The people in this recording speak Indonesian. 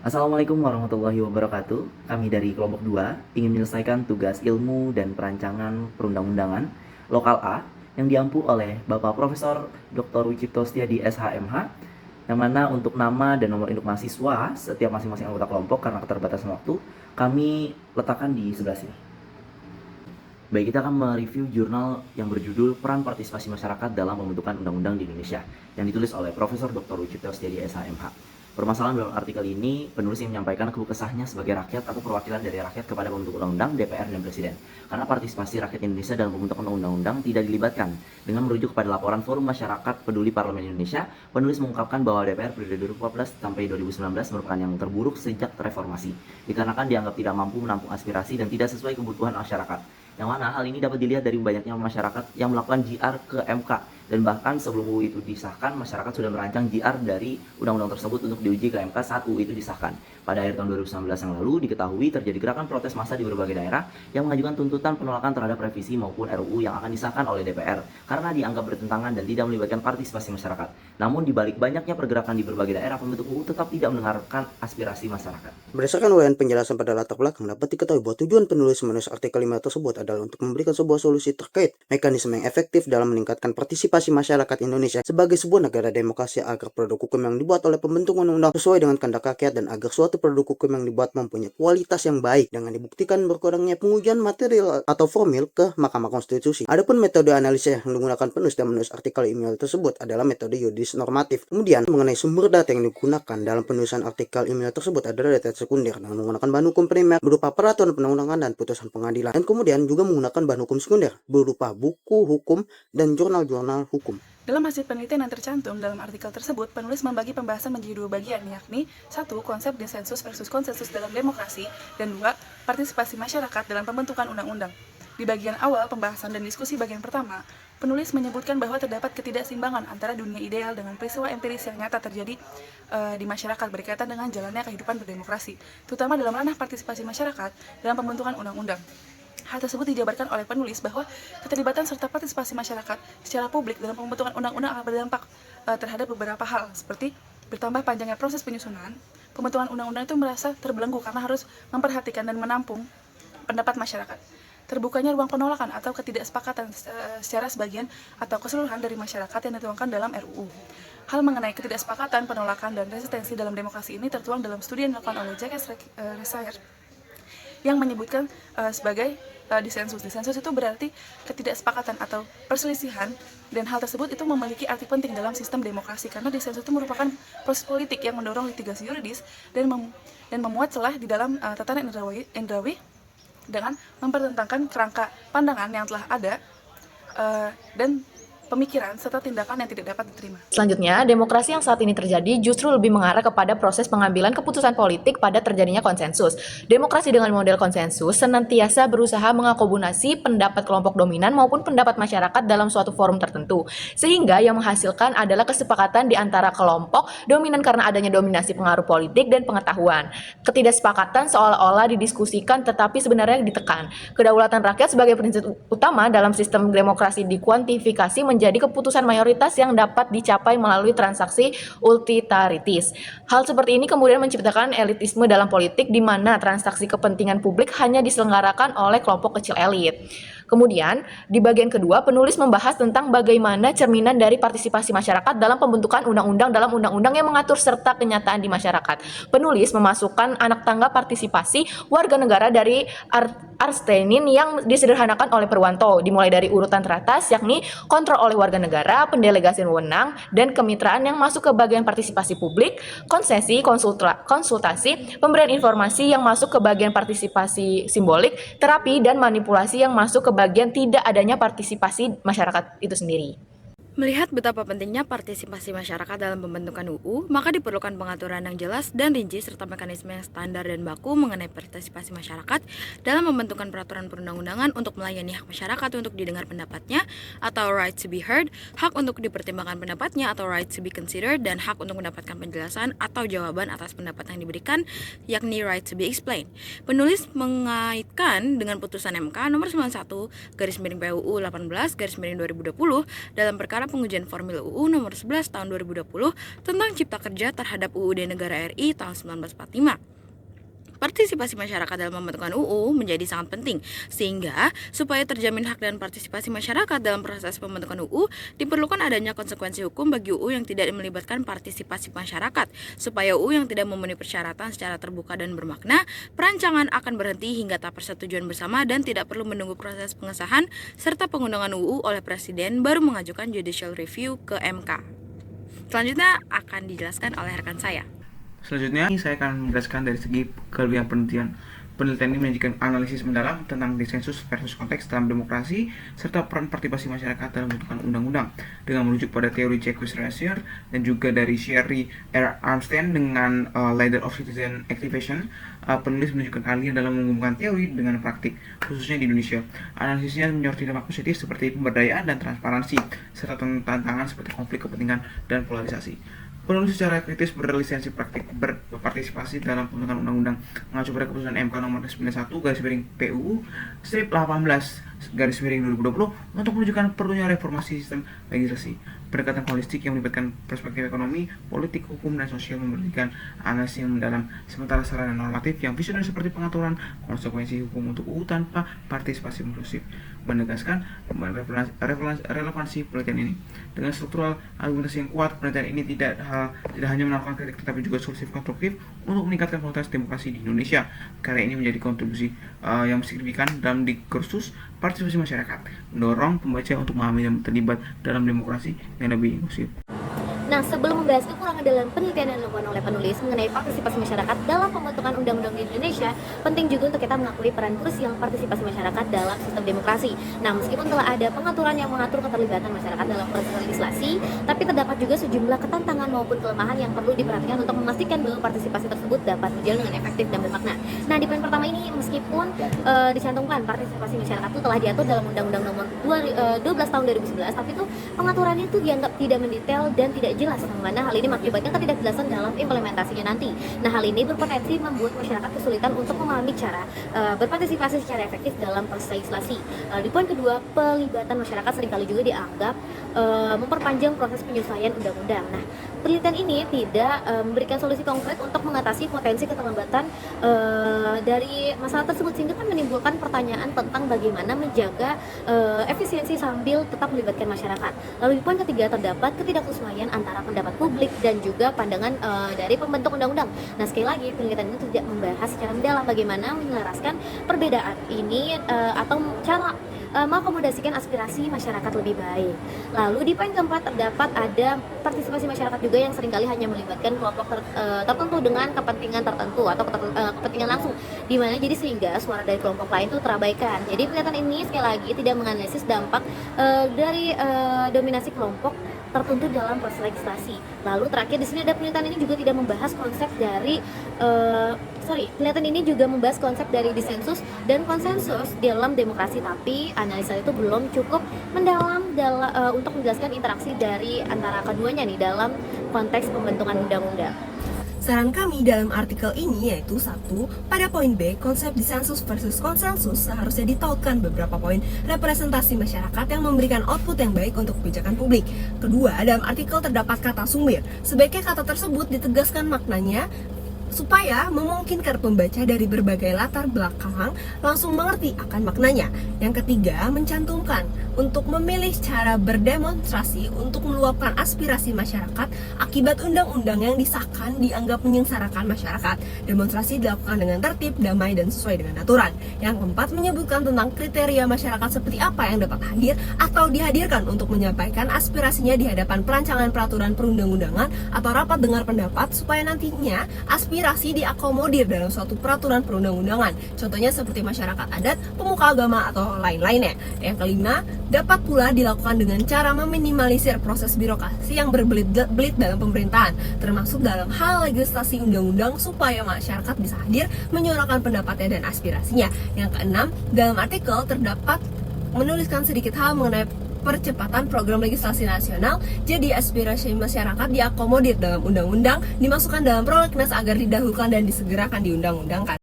Assalamualaikum warahmatullahi wabarakatuh. Kami dari kelompok 2 ingin menyelesaikan tugas ilmu dan perancangan perundang-undangan lokal A yang diampu oleh Bapak Profesor Dr. Wicipto Setiadi SHMH, yang mana untuk nama dan nomor induk mahasiswa setiap masing-masing anggota kelompok karena keterbatasan waktu kami letakkan di sebelah sini. Baik, kita akan mereview jurnal yang berjudul Peran Partisipasi Masyarakat dalam Pembentukan Undang-Undang di Indonesia yang ditulis oleh Profesor Dr. Wicipto Setiadi SHMH. Permasalahan dalam artikel ini, penulis yang menyampaikan keluh kesahnya sebagai rakyat atau perwakilan dari rakyat kepada pembentuk undang-undang, DPR, dan Presiden. Karena partisipasi rakyat Indonesia dalam pembentukan undang-undang tidak dilibatkan. Dengan merujuk kepada laporan Forum Masyarakat Peduli Parlemen Indonesia, penulis mengungkapkan bahwa DPR periode 2014 sampai 2019 merupakan yang terburuk sejak reformasi, dikarenakan dianggap tidak mampu menampung aspirasi dan tidak sesuai kebutuhan masyarakat. Yang mana hal ini dapat dilihat dari banyaknya masyarakat yang melakukan JR ke MK, dan bahkan sebelum UU itu disahkan, masyarakat sudah merancang JR dari undang-undang tersebut untuk diuji ke MK saat UU itu disahkan. Pada akhir tahun 2019 yang lalu diketahui terjadi gerakan protes massa di berbagai daerah yang mengajukan tuntutan penolakan terhadap revisi maupun RUU yang akan disahkan oleh DPR karena dianggap bertentangan dan tidak melibatkan partisipasi masyarakat. Namun di balik banyaknya pergerakan di berbagai daerah, pembentuk UU tetap tidak mendengarkan aspirasi masyarakat. Berdasarkan uraian penjelasan pada latar belakang, dapat diketahui bahwa tujuan penulis menulis artikel 5 tersebut adalah untuk memberikan sebuah solusi terkait mekanisme yang efektif dalam meningkatkan partisipasi masyarakat Indonesia sebagai sebuah negara demokrasi agar produk hukum yang dibuat oleh pembentuk undang-undang sesuai dengan kehendak rakyat dan agar suatu produk hukum yang dibuat mempunyai kualitas yang baik dengan dibuktikan berkurangnya pengujian material atau formil ke Mahkamah Konstitusi. Adapun metode analisis yang digunakan penulis dan menulis artikel email tersebut adalah metode yuridis normatif. Kemudian mengenai sumber data yang digunakan dalam penulisan artikel email tersebut adalah data sekunder dengan menggunakan bahan hukum primer berupa peraturan perundang-undangan dan putusan pengadilan, dan kemudian juga menggunakan bahan hukum sekunder berupa buku hukum dan jurnal-jurnal hukum. Dalam hasil penelitian yang tercantum dalam artikel tersebut, penulis membagi pembahasan menjadi dua bagian, yakni 1. Konsep disensus versus konsensus dalam demokrasi, dan 2. Partisipasi masyarakat dalam pembentukan undang-undang. Di bagian awal pembahasan dan diskusi bagian pertama, penulis menyebutkan bahwa terdapat ketidakseimbangan antara dunia ideal dengan peristiwa empiris yang nyata terjadi di masyarakat berkaitan dengan jalannya kehidupan berdemokrasi, terutama dalam ranah partisipasi masyarakat dalam pembentukan undang-undang. Hal tersebut dijabarkan oleh penulis bahwa keterlibatan serta partisipasi masyarakat secara publik dalam pembentukan undang-undang akan berdampak terhadap beberapa hal, seperti bertambah panjangnya proses penyusunan. Pembentukan undang-undang itu merasa terbelenggu karena harus memperhatikan dan menampung pendapat masyarakat. Terbukanya ruang penolakan atau ketidaksepakatan secara sebagian atau keseluruhan dari masyarakat yang dituangkan dalam RUU. Hal mengenai ketidaksepakatan, penolakan, dan resistensi dalam demokrasi ini tertuang dalam studi yang dilakukan oleh Jacques Resaer yang menyebutkan sebagai disensus. Disensus itu berarti ketidaksepakatan atau perselisihan, dan hal tersebut itu memiliki arti penting dalam sistem demokrasi karena disensus itu merupakan proses politik yang mendorong litigasi yuridis dan memuat celah di dalam tatanan indrawi dengan mempertentangkan kerangka pandangan yang telah ada dan pemikiran serta tindakan yang tidak dapat diterima. Selanjutnya, demokrasi yang saat ini terjadi justru lebih mengarah kepada proses pengambilan keputusan politik pada terjadinya konsensus. Demokrasi dengan model konsensus senantiasa berusaha mengakomodasi pendapat kelompok dominan maupun pendapat masyarakat dalam suatu forum tertentu, sehingga yang menghasilkan adalah kesepakatan di antara kelompok dominan karena adanya dominasi pengaruh politik dan pengetahuan. Ketidaksepakatan seolah-olah didiskusikan tetapi sebenarnya ditekan. Kedaulatan rakyat sebagai prinsip utama dalam sistem demokrasi dikuantifikasi menjadi keputusan mayoritas yang dapat dicapai melalui transaksi utilitaritis. Hal seperti ini kemudian menciptakan elitisme dalam politik di mana transaksi kepentingan publik hanya diselenggarakan oleh kelompok kecil elit. Kemudian, di bagian kedua, penulis membahas tentang bagaimana cerminan dari partisipasi masyarakat dalam pembentukan undang-undang dalam undang-undang yang mengatur serta kenyataan di masyarakat. Penulis memasukkan anak tangga partisipasi warga negara dari Arstenin yang disederhanakan oleh Perwanto, dimulai dari urutan teratas, yakni kontrol oleh warga negara, pendelegasian wewenang, dan kemitraan yang masuk ke bagian partisipasi publik, konsesi, konsultasi, pemberian informasi yang masuk ke bagian partisipasi simbolik, terapi, dan manipulasi yang masuk ke bagian tidak adanya partisipasi masyarakat itu sendiri. Melihat betapa pentingnya partisipasi masyarakat dalam pembentukan UU, maka diperlukan pengaturan yang jelas dan rinci serta mekanisme yang standar dan baku mengenai partisipasi masyarakat dalam pembentukan peraturan perundang-undangan untuk melayani hak masyarakat untuk didengar pendapatnya atau right to be heard, hak untuk dipertimbangkan pendapatnya atau right to be considered, dan hak untuk mendapatkan penjelasan atau jawaban atas pendapat yang diberikan, yakni right to be explained. Penulis mengaitkan dengan putusan MK nomor 91 garis miring PUU 18 garis miring 2020 dalam perkara perkara pengujian formil UU nomor 11 tahun 2020 tentang Cipta Kerja terhadap UUD Negara RI tahun 1945. Partisipasi masyarakat dalam pembentukan UU menjadi sangat penting, sehingga supaya terjamin hak dan partisipasi masyarakat dalam proses pembentukan UU, diperlukan adanya konsekuensi hukum bagi UU yang tidak melibatkan partisipasi masyarakat. Supaya UU yang tidak memenuhi persyaratan secara terbuka dan bermakna, perancangan akan berhenti hingga tahap persetujuan bersama dan tidak perlu menunggu proses pengesahan serta pengundangan UU oleh Presiden baru mengajukan judicial review ke MK. Selanjutnya akan dijelaskan oleh rekan saya. Selanjutnya, saya akan menjelaskan dari segi kelebihan penelitian. Penelitian ini menyajikan analisis mendalam tentang dissensus versus konteks dalam demokrasi, serta peran partisipasi masyarakat dalam pembentukan undang-undang, dengan merujuk pada teori Jacques Rancière dan juga dari Sherry R. Armstrong dengan Ladder of Citizen Activation. Penulis menunjukkan keahlian dalam menggabungkan teori dengan praktik, khususnya di Indonesia. Analisisnya menyoroti dampak positif seperti pemberdayaan dan transparansi, serta tantangan seperti konflik kepentingan dan polarisasi. Penulis secara kritis berlisensi praktik berpartisipasi dalam pembentukan undang-undang mengacu pada keputusan MK nomor 91/PUU strip 18/2020 untuk menunjukkan perlunya reformasi sistem legislasi. Pendekatan holistik yang melibatkan perspektif ekonomi, politik, hukum, dan sosial memberikan analisis yang mendalam, sementara sarana normatif yang visioner seperti pengaturan konsekuensi hukum untuk UU tanpa partisipasi inklusif menegaskan relevansi penelitian ini. Dengan struktural argumentasi yang kuat, penelitian ini tidak hanya melakukan kritik tetapi juga solusi konstruktif untuk meningkatkan kualitas demokrasi di Indonesia. Karya ini menjadi kontribusi yang signifikan dalam diskursus partisipasi masyarakat, mendorong pembaca untuk memahami dan terlibat dalam demokrasi yang lebih inklusif. Nah, sebelum membahas kekurangan dalam penelitian yang dilakukan oleh penulis mengenai partisipasi masyarakat dalam pembentukan undang-undang di Indonesia, penting juga untuk kita mengakui peran krusial partisipasi masyarakat dalam sistem demokrasi. Nah, meskipun telah ada pengaturan yang mengatur keterlibatan masyarakat dalam proses legislasi, tapi terdapat juga sejumlah ketantangan maupun kelemahan yang perlu diperhatikan untuk memastikan bahwa partisipasi tersebut dapat berjalan dengan efektif dan bermakna. Nah, di poin pertama ini, meskipun dicantumkan partisipasi masyarakat itu telah diatur dalam Undang-Undang Nomor 12 Tahun 2011, tapi itu pengaturannya itu dianggap tidak mendetail dan tidak jelas, yang mana hal ini mengakibatkan ketidakjelasan dalam implementasinya nanti. Nah, hal ini berpotensi membuat masyarakat kesulitan untuk memahami cara berpartisipasi secara efektif dalam proses legislasi. Di poin kedua, pelibatan masyarakat seringkali juga dianggap memperpanjang proses penyelesaian undang-undang. Nah, penelitian ini tidak memberikan solusi konkret untuk mengatasi potensi keterlambatan dari masalah tersebut, sehingga kan menimbulkan pertanyaan tentang bagaimana menjaga efisiensi sambil tetap melibatkan masyarakat. Lalu di poin ketiga, terdapat ketidaksesuaian antara pendapat publik dan juga pandangan dari pembentuk undang-undang. Nah, sekali lagi penelitian ini tidak membahas secara mendalam bagaimana menyelaraskan perbedaan ini atau cara mengakomodasikan aspirasi masyarakat lebih baik. Lalu di poin keempat, terdapat ada partisipasi masyarakat juga yang seringkali hanya melibatkan kelompok tertentu dengan kepentingan tertentu atau kepentingan langsung, di mana jadi sehingga suara dari kelompok lain itu terabaikan. Jadi penelitian ini sekali lagi tidak menganalisis dampak dari dominasi kelompok tertentu dalam proses legislasi. Lalu terakhir di sini ada penelitian ini juga tidak membahas konsep dari penelitian ini juga membahas konsep dari dissensus dan konsensus dalam demokrasi, tapi analisa itu belum cukup mendalam untuk menjelaskan interaksi dari antara keduanya nih dalam konteks pembentukan undang-undang. Saran kami dalam artikel ini yaitu 1. Pada poin B, konsep dissensus versus konsensus seharusnya ditautkan beberapa poin representasi masyarakat yang memberikan output yang baik untuk kebijakan publik. Kedua, dalam artikel terdapat kata sumber. Sebaiknya kata tersebut ditegaskan maknanya supaya memungkinkan pembaca dari berbagai latar belakang langsung mengerti akan maknanya. Yang ketiga, mencantumkan untuk memilih cara berdemonstrasi untuk meluapkan aspirasi masyarakat akibat undang-undang yang disahkan dianggap menyengsarakan masyarakat. Demonstrasi dilakukan dengan tertib, damai, dan sesuai dengan aturan. Yang keempat, menyebutkan tentang kriteria masyarakat seperti apa yang dapat hadir atau dihadirkan untuk menyampaikan aspirasinya di hadapan perancangan peraturan perundang-undangan atau rapat dengar pendapat supaya nantinya aspirasi diakomodir dalam suatu peraturan perundang-undangan. Contohnya seperti masyarakat adat, pemuka agama, atau lain-lainnya. Yang kelima, dapat pula dilakukan dengan cara meminimalisir proses birokrasi yang berbelit-belit dalam pemerintahan, termasuk dalam hal legislasi undang-undang supaya masyarakat bisa hadir menyuarakan pendapatnya dan aspirasinya. Yang keenam, dalam artikel terdapat menuliskan sedikit hal mengenai percepatan program legislasi nasional, jadi aspirasi masyarakat diakomodir dalam undang-undang, dimasukkan dalam prolegnas agar didahulukan dan disegerakan diundang-undangkan.